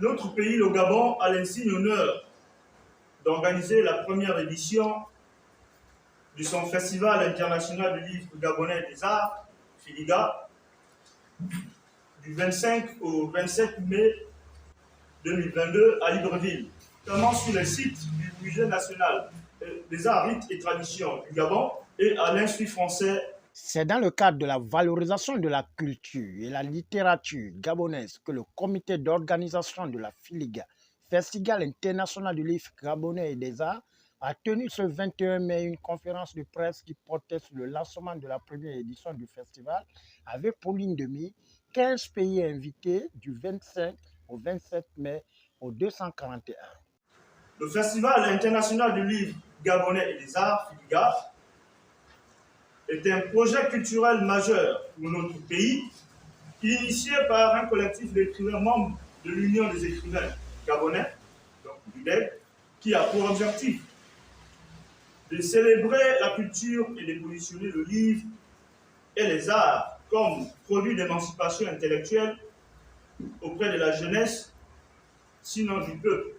Notre pays, le Gabon, a l'insigne honneur d'organiser la première édition de son Festival international du livre gabonais des arts, FILIGA, du 25 au 27 mai 2022 à Libreville, notamment sur les sites du Musée national des arts, rites et traditions du Gabon et à l'Institut français. C'est dans le cadre de la valorisation de la culture et la littérature gabonaise que le comité d'organisation de la FILIGA, Festival international du livre gabonais et des arts, a tenu ce 21 mai une conférence de presse qui portait sur le lancement de la première édition du festival avec pour ligne de mire 15 pays invités du 25 au 27 mai au 241. Le Festival international du livre gabonais et des arts, FILIGA, est un projet culturel majeur pour notre pays, initié par un collectif d'écrivains membres de l'Union des écrivains gabonais, donc l'UDEG, qui a pour objectif de célébrer la culture et de positionner le livre et les arts comme produits d'émancipation intellectuelle auprès de la jeunesse, sinon du peuple.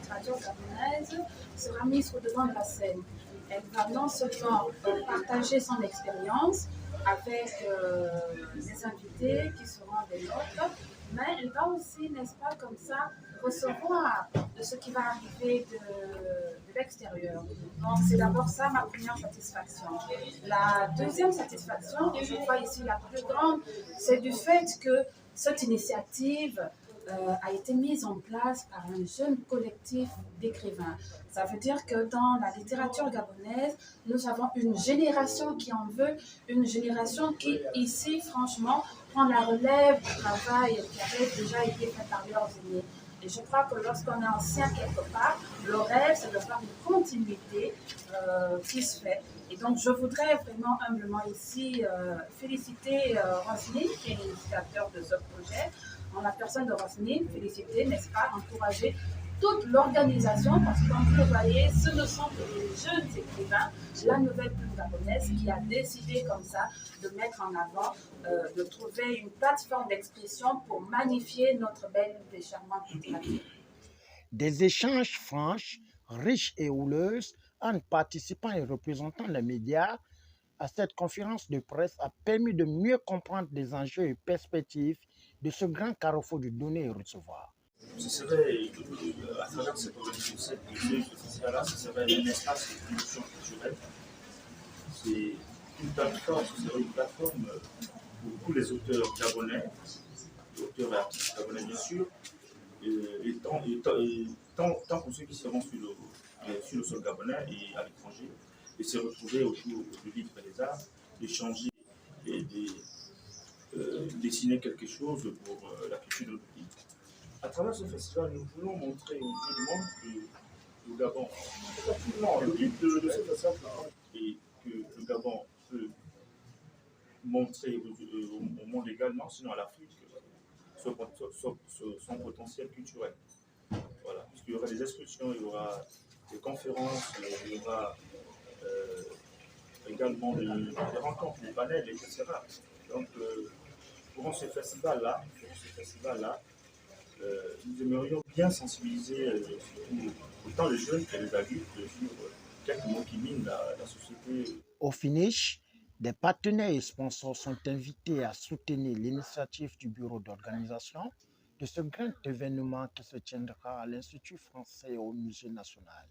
La littérature gabonaise sera mise au devant de la scène. Elle va non seulement partager son expérience avec les invités qui seront des nôtres, mais elle va aussi, n'est-ce pas, comme ça, recevoir de ce qui va arriver de l'extérieur. Donc c'est d'abord ça ma première satisfaction. La deuxième satisfaction, et je crois ici la plus grande, c'est du fait que cette initiative a été mise en place par un jeune collectif d'écrivains. Ça veut dire que dans la littérature gabonaise, nous avons une génération qui en veut, une génération qui, ici, franchement, prend la relève du travail qui avait déjà été fait par leurs aînés. Et je crois que lorsqu'on est ancien quelque part, le rêve, c'est de voir une continuité qui se fait. Et donc, je voudrais vraiment humblement ici féliciter Roselyne, qui est l'initiateur de ce projet, en la personne de Roselyne, féliciter, n'est-ce pas, encourager toute l'organisation, parce que comme vous le voyez, ce ne sont que les jeunes écrivains, la nouvelle plume gabonaise qui a décidé comme ça de mettre en avant, de trouver une plateforme d'expression pour magnifier notre belle et charmante littérature. Des échanges franches, riches et houleuses entre participants et représentants des médias à cette conférence de presse a permis de mieux comprendre les enjeux et perspectives de ce grand carrefour du donner et recevoir. Ce serait, à travers cette festival-là, ce serait un espace de production culturelle. C'est une plateforme, ce serait une plateforme pour tous les auteurs gabonais, auteurs et artistes gabonais bien sûr, et tant pour ceux qui seront sur le sol gabonais et à l'étranger, et se retrouver autour du livre et des arts, d'échanger et de dessiner quelque chose pour la culture de notre pays. À travers ce festival, nous voulons montrer aux yeux du monde que le Gabon, effectivement, le but de ce festival est que le Gabon peut montrer au monde également, sinon à l'Afrique, son potentiel culturel. Voilà. Puisqu'il y aura des excursions, il y aura des conférences, il y aura également des rencontres, des panels, etc. Donc, pour ce festival-là, nous aimerions bien sensibiliser autant les jeunes que les adultes sur quelques mots qui minent la société. Au finish, des partenaires et sponsors sont invités à soutenir l'initiative du bureau d'organisation de ce grand événement qui se tiendra à l'Institut français et au Musée national.